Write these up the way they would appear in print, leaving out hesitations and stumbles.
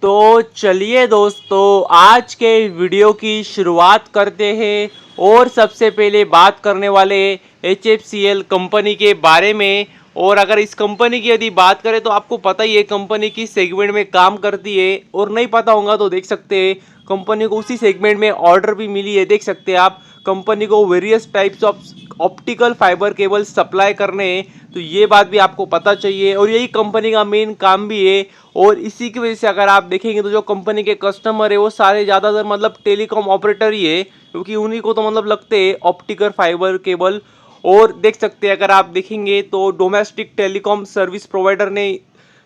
तो चलिए दोस्तों, आज के वीडियो की शुरुआत करते हैं और सबसे पहले बात करने वाले HFCL कंपनी के बारे में। और अगर इस कंपनी की यदि बात करें तो आपको पता ही है कंपनी किस सेगमेंट में काम करती है, और नहीं पता होगा तो देख सकते हैं कंपनी को उसी सेगमेंट में ऑर्डर भी मिली है। देख सकते हैं आप, कंपनी को various types of optical fibre cable supply करने हैं, तो ये बात भी आपको पता चाहिए और यही कंपनी का मेन काम भी है। और इसी की वजह से अगर आप देखेंगे तो जो कंपनी के कस्टमर है वो सारे ज़्यादातर मतलब टेलीकॉम ऑपरेटर ही है, क्योंकि उन्हीं को तो मतलब लगते हैं ऑप्टिकल फाइबर केबल। और देख सकते हैं अगर आप देखेंगे तो डोमेस्टिक टेलीकॉम सर्विस प्रोवाइडर ने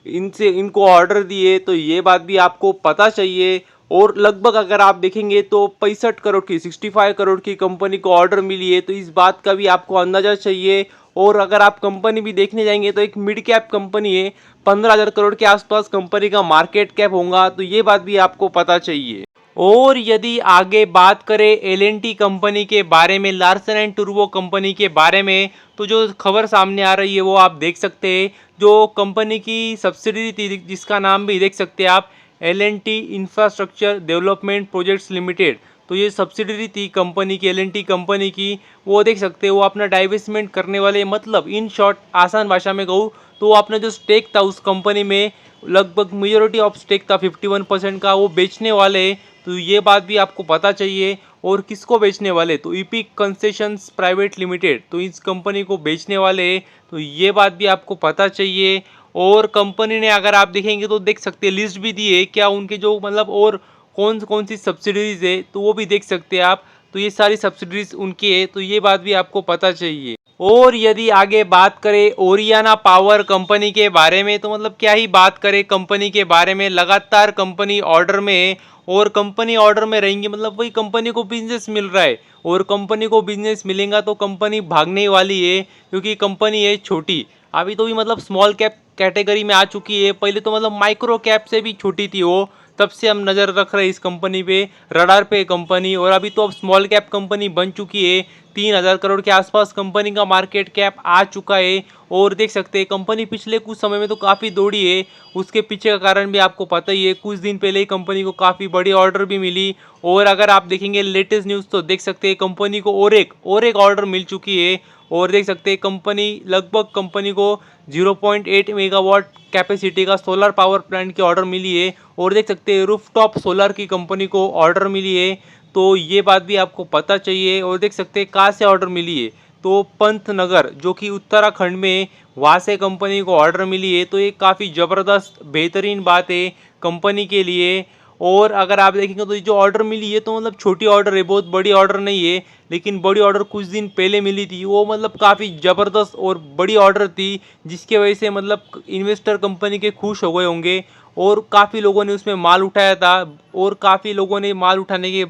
इनको ऑर्डर दिए, तो ये बात भी आपको पता चाहिए। और लगभग अगर आप देखेंगे तो 65 करोड़ की 65 करोड़ की कंपनी को ऑर्डर मिली है, तो इस बात का भी आपको अंदाजा चाहिए। और अगर आप कंपनी भी देखने जाएंगे तो एक मिड कैप कंपनी है, 15,000 करोड़ के आसपास कंपनी का मार्केट कैप होगा, तो ये बात भी आपको पता चाहिए। और यदि आगे बात करें L&T कंपनी के बारे में, लार्सन एंड टूब्रो कंपनी के बारे में, तो जो खबर सामने आ रही है वो आप देख सकते हैं। जो कंपनी की सब्सिडरी थी जिसका नाम भी देख सकते हैं आप, L&T infrastructure development projects limited, तो ये सब्सिडरी थी कंपनी की, L&T कंपनी की। वो देख सकते हैं वो अपना डाइवेस्टमेंट करने वाले, मतलब इन शॉर्ट आसान भाषा में कहूँ तो वो अपना जो स्टेक था उस कंपनी में, लगभग मेजोरिटी ऑफ स्टेक था 51% का, वो बेचने वाले हैं। तो ये बात भी आपको पता चाहिए। और किसको बेचने वाले, तो ईपिक कंसेशंस प्राइवेट लिमिटेड, तो इस कंपनी को बेचने वाले हैं, तो ये बात भी आपको पता चाहिए। और कंपनी ने अगर आप देखेंगे तो देख सकते हैं लिस्ट भी दी है क्या उनके जो मतलब और कौन कौन सी सब्सिडरीज है, तो वो भी देख सकते हैं आप। तो ये सारी सब्सिडरीज उनकी है, तो ये बात भी आपको पता चाहिए। और यदि आगे बात करें ओरियाना पावर कंपनी के बारे में, तो मतलब क्या ही बात करें कंपनी के बारे में, लगातार कंपनी ऑर्डर में है और कंपनी ऑर्डर में रहेंगी, मतलब वही कंपनी को बिजनेस मिल रहा है। और कंपनी को बिजनेस मिलेगा तो कंपनी भागने वाली है, क्योंकि कंपनी है छोटी, अभी तो भी मतलब स्मॉल कैप कैटेगरी में आ चुकी है। पहले तो मतलब माइक्रो कैप से भी छोटी थी वो, तब से हम नज़र रख रहे हैं इस कंपनी पे, रडार पे कंपनी, और अभी तो अब स्मॉल कैप कंपनी बन चुकी है। 3,000 करोड़ के आसपास कंपनी का मार्केट कैप आ चुका है। और देख सकते हैं कंपनी पिछले कुछ समय में तो काफ़ी दौड़ी है, उसके पीछे का कारण भी आपको पता ही है। कुछ दिन पहले ही कंपनी को काफ़ी बड़ी ऑर्डर भी मिली। और अगर आप देखेंगे लेटेस्ट न्यूज़ तो देख सकते हैं कंपनी को और एक ऑर्डर मिल चुकी है। और देख सकते हैं कंपनी को 0.8 मेगावाट कैपेसिटी का सोलर पावर प्लांट की ऑर्डर मिली है। और देख सकते हैं रूफटॉप सोलर की कंपनी को ऑर्डर मिली है, तो ये बात भी आपको पता चाहिए। और देख सकते हैं कहाँ से ऑर्डर मिली है, तो पंतनगर जो कि उत्तराखंड में, वहाँ से कंपनी को ऑर्डर मिली है। तो ये काफ़ी ज़बरदस्त बेहतरीन बात है कंपनी के लिए। और अगर आप देखेंगे तो ये जो ऑर्डर मिली है तो मतलब छोटी ऑर्डर है, बहुत बड़ी ऑर्डर नहीं है, लेकिन बड़ी ऑर्डर कुछ दिन पहले मिली थी, वो मतलब काफ़ी ज़बरदस्त और बड़ी ऑर्डर थी, जिसके वजह से मतलब इन्वेस्टर कंपनी के खुश हो गए होंगे। और काफ़ी लोगों ने उसमें माल उठाया था, और काफ़ी लोगों ने माल उठाने के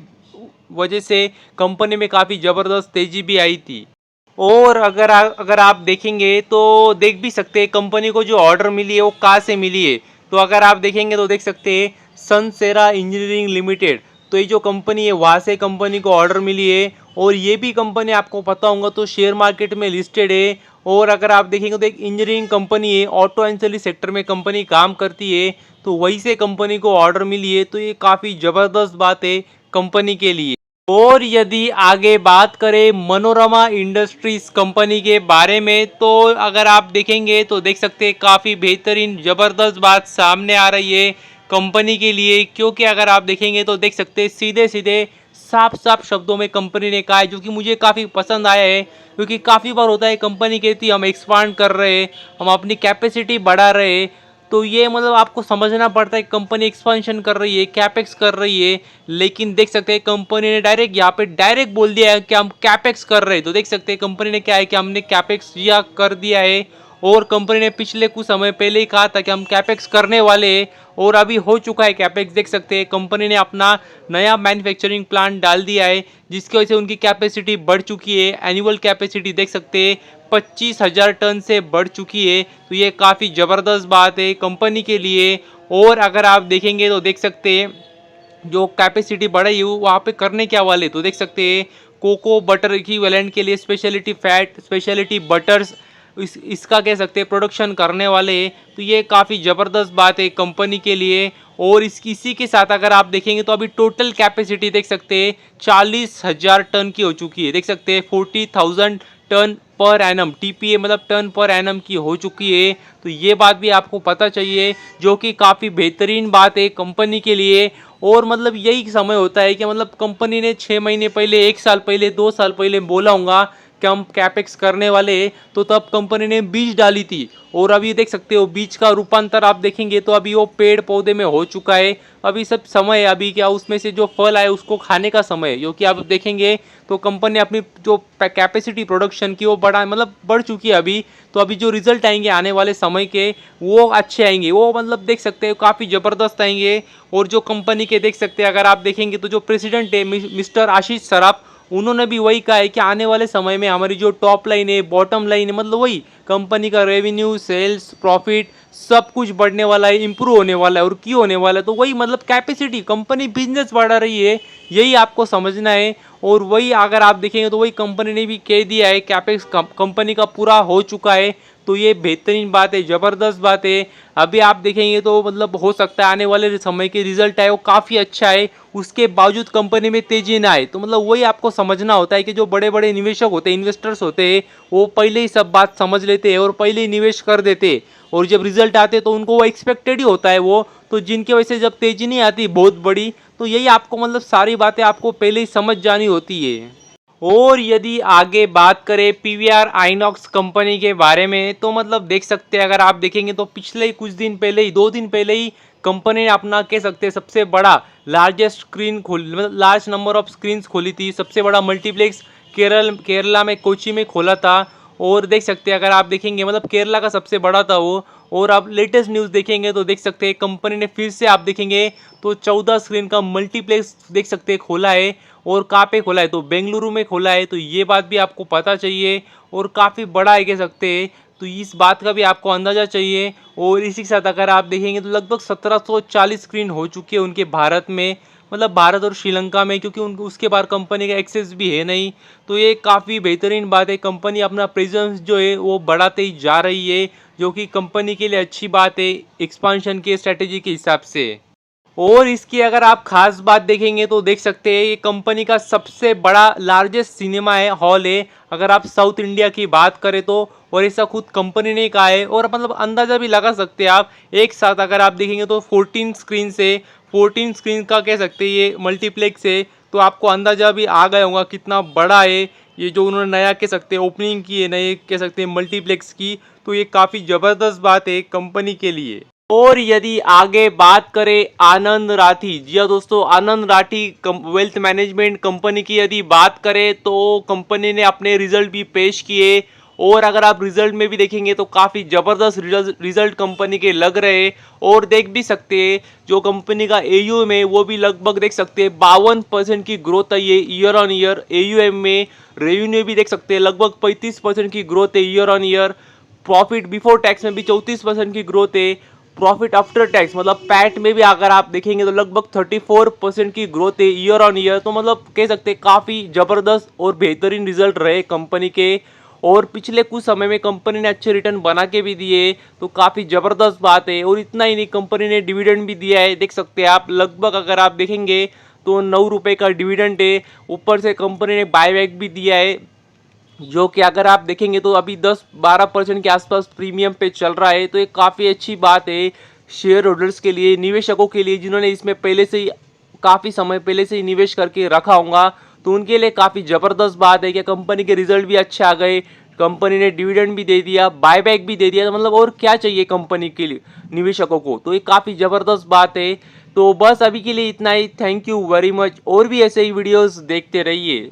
वजह से कंपनी में काफ़ी ज़बरदस्त तेज़ी भी आई थी। और अगर आप देखेंगे तो देख भी सकते हैं कंपनी को जो ऑर्डर मिली है वो कहाँ से मिली है। तो अगर आप देखेंगे तो देख सकते हैं सनसेरा इंजीनियरिंग लिमिटेड, तो ये जो कंपनी है वहाँ से कंपनी को ऑर्डर मिली है। और ये भी कंपनी आपको पता होगा तो शेयर मार्केट में लिस्टेड है। और अगर आप देखेंगे तो एक इंजीनियरिंग कंपनी है, ऑटो एंसिलरी सेक्टर में कंपनी काम करती है, तो वहीं से कंपनी को ऑर्डर मिली है, तो ये काफ़ी ज़बरदस्त बात है कंपनी के लिए। और यदि आगे बात करें मनोरमा इंडस्ट्रीज कंपनी के बारे में, तो अगर आप देखेंगे तो देख सकते हैं काफ़ी बेहतरीन ज़बरदस्त बात सामने आ रही है कंपनी के लिए। क्योंकि अगर आप देखेंगे तो देख सकते हैं सीधे सीधे साफ साफ शब्दों में कंपनी ने कहा है, जो कि मुझे काफ़ी पसंद आया है। क्योंकि काफ़ी बार होता है कंपनी कहती है हम एक्सपांड कर रहे हैं, हम अपनी कैपेसिटी बढ़ा रहे हैं, तो ये मतलब आपको समझना पड़ता है कंपनी एक्सपेंशन कर रही है, कैपेक्स कर रही है। लेकिन देख सकते हैं कंपनी ने डायरेक्ट यहाँ पे डायरेक्ट बोल दिया है कि हम कैपेक्स कर रहे हैं। तो देख सकते हैं कंपनी ने क्या है कि हमने कैपेक्स या कर दिया है। और कंपनी ने पिछले कुछ समय पहले ही कहा था कि हम कैपेक्स करने वाले हैं, और अभी हो चुका है कैपेक्स। देख सकते हैं कंपनी ने अपना नया मैन्युफैक्चरिंग प्लांट डाल दिया है, जिसकी वजह से उनकी कैपेसिटी बढ़ चुकी है। एनुअल कैपेसिटी देख सकते हैं 25,000 टन से बढ़ चुकी है, तो ये काफ़ी ज़बरदस्त बात है कंपनी के लिए। और अगर आप देखेंगे तो देख सकते हैं जो कैपेसिटी बढ़ाई हो वहाँ पे करने क्या वाले, तो देख सकते हैं कोको बटर इक्विवेलेंट के लिए स्पेशलिटी फैट, स्पेशलिटी बटर्स, इसका कह सकते हैं प्रोडक्शन करने वाले हैं। तो ये काफ़ी ज़बरदस्त बात है कंपनी के लिए। और इसी के साथ अगर आप देखेंगे तो अभी टोटल कैपेसिटी देख सकते हैं 40,000 टन की हो चुकी है। देख सकते हैं 40,000 टन पर एनम, टीपीए मतलब टन पर एनम की हो चुकी है। तो ये बात भी आपको पता चाहिए, जो कि काफ़ी बेहतरीन बात है कंपनी के लिए। और मतलब यही समय होता है कि मतलब कंपनी ने 6 महीने पहले, 1 साल पहले, 2 साल पहले बोला होगा कि हम कैपेक्स करने वाले, तो तब कंपनी ने बीज डाली थी। और अभी देख सकते हो बीज का रूपांतर आप देखेंगे तो अभी वो पेड़ पौधे में हो चुका है। अभी सब समय है, अभी क्या उसमें से जो फल आए उसको खाने का समय है, क्योंकि आप देखेंगे तो कंपनी अपनी जो कैपेसिटी प्रोडक्शन की वो बढ़ चुकी है अभी। तो अभी जो रिजल्ट आएंगे आने वाले समय के वो अच्छे आएंगे, वो मतलब देख सकते हो काफ़ी ज़बरदस्त आएंगे। और जो कंपनी के देख सकते हैं अगर आप देखेंगे तो जो प्रेसिडेंट है मिस्टर आशीष सराफ, उन्होंने भी वही कहा है कि आने वाले समय में हमारी जो टॉप लाइन है, बॉटम लाइन है, मतलब वही कंपनी का रेवेन्यू, सेल्स, प्रॉफिट सब कुछ बढ़ने वाला है, इंप्रूव होने वाला है। और क्यों होने वाला है, तो वही मतलब कैपेसिटी, कंपनी बिजनेस बढ़ा रही है, यही आपको समझना है। और वही अगर आप देखेंगे तो वही कंपनी ने भी कह दिया है कैपेक्स कंपनी का पूरा हो चुका है। तो ये बेहतरीन बात है, ज़बरदस्त बात है। अभी आप देखेंगे तो मतलब हो सकता है आने वाले समय के रिजल्ट आए वो काफ़ी अच्छा है, उसके बावजूद कंपनी में तेजी ना आए। तो मतलब वही आपको समझना होता है कि जो बड़े बड़े निवेशक होते हैं, इन्वेस्टर्स होते हैं, वो पहले ही सब बात समझ लेते हैं और पहले ही निवेश कर देते हैं। और जब रिजल्ट आते तो उनको वो एक्सपेक्टेड ही होता है वो, तो जिनकी वजह से जब तेजी नहीं आती बहुत बड़ी, तो यही आपको मतलब सारी बातें आपको पहले ही समझ जानी होती है। और यदि आगे बात करें पीवीआर आइनॉक्स कंपनी के बारे में, तो मतलब देख सकते हैं अगर आप देखेंगे तो पिछले कुछ दिन पहले ही, 2 दिन पहले ही कंपनी ने अपना कह सकते हैं सबसे बड़ा लार्जेस्ट स्क्रीन खोल, मतलब लार्ज नंबर ऑफ स्क्रीन्स खोली थी, सबसे बड़ा मल्टीप्लेक्स केरला में कोची में खोला था। और देख सकते हैं अगर आप देखेंगे मतलब केरला का सबसे बड़ा था वो। और आप लेटेस्ट न्यूज़ देखेंगे तो देख सकते हैं कंपनी ने फिर से आप देखेंगे तो 14 स्क्रीन का मल्टीप्लेक्स देख सकते हैं खोला है। और कहाँ पे खोला है, तो बेंगलुरु में खोला है। तो ये बात भी आपको पता चाहिए, और काफ़ी बड़ा है कह सकते हैं, तो इस बात का भी आपको अंदाज़ा चाहिए। और इसी के साथ अगर आप देखेंगे तो लगभग 1740 स्क्रीन हो चुकी है उनके भारत में, मतलब भारत और श्रीलंका में, क्योंकि उनको उसके बाहर कंपनी का एक्सेस भी है नहीं। तो ये काफ़ी बेहतरीन बात है, कंपनी अपना प्रेजेंस जो है वो बढ़ाते ही जा रही है, जो कि कंपनी के लिए अच्छी बात है एक्सपांशन के स्ट्रेटेजी के हिसाब से। और इसकी अगर आप खास बात देखेंगे तो देख सकते हैं ये कंपनी का सबसे बड़ा लार्जेस्ट सिनेमा है, हॉल है, अगर आप साउथ इंडिया की बात करें तो। और ऐसा खुद कंपनी ने कहा है, और मतलब अंदाज़ा भी लगा सकते हैं आप, एक साथ अगर आप देखेंगे तो 14 स्क्रीन से, 14 स्क्रीन का कह सकते हैं ये मल्टीप्लेक्स है। तो आपको अंदाज़ा भी आ गया होगा कितना बड़ा है ये, जो उन्होंने नया कह सकते हैं ओपनिंग की है, नए कह सकते हैं मल्टीप्लेक्स की। तो ये काफ़ी ज़बरदस्त बात है कंपनी के लिए। और यदि आगे बात करें आनंद राठी, जी हाँ दोस्तों, आनंद राठी वेल्थ मैनेजमेंट कंपनी की यदि बात करें तो कंपनी ने अपने रिजल्ट भी पेश किए। और अगर आप रिजल्ट में भी देखेंगे तो काफ़ी ज़बरदस्त रिजल्ट कंपनी के लग रहे हैं। और देख भी सकते हैं जो कंपनी का एयूएम है वो भी लगभग देख सकते हैं 52% की ग्रोथ है ये ईयर ऑन ईयर एयूएम में। रेवेन्यू भी देख सकते हैं लगभग 35% की ग्रोथ है year on year. Profit before tax में भी 34% की ग्रोथ है। प्रॉफिट आफ्टर टैक्स मतलब पैट में भी अगर आप देखेंगे तो लगभग 34% की ग्रोथ है ईयर ऑन ईयर। तो मतलब कह सकते हैं काफ़ी ज़बरदस्त और बेहतरीन रिजल्ट रहे कंपनी के। और पिछले कुछ समय में कंपनी ने अच्छे रिटर्न बना के भी दिए, तो काफ़ी ज़बरदस्त बात है। और इतना ही नहीं, कंपनी ने डिविडेंड भी दिया है, देख सकते हैं आप, लगभग अगर आप देखेंगे तो 9 रुपये का डिविडेंड है। ऊपर से कंपनी ने बायबैक भी दिया है, जो कि अगर आप देखेंगे तो अभी 10-12% के आसपास प्रीमियम पे चल रहा है। तो ये काफ़ी अच्छी बात है शेयर होल्डर्स के लिए, निवेशकों के लिए, जिन्होंने इसमें पहले से ही काफ़ी समय पहले से ही निवेश करके रखा होगा, तो उनके लिए काफ़ी ज़बरदस्त बात है कि कंपनी के रिजल्ट भी अच्छे आ गए, कंपनी ने डिविडेंड भी दे दिया, बायबैक भी दे दिया। तो मतलब और क्या चाहिए कंपनी के लिए, निवेशकों को, तो ये काफ़ी ज़बरदस्त बात है। तो बस अभी के लिए इतना ही, थैंक यू वेरी मच। और भी ऐसे ही वीडियोज़ देखते रहिए।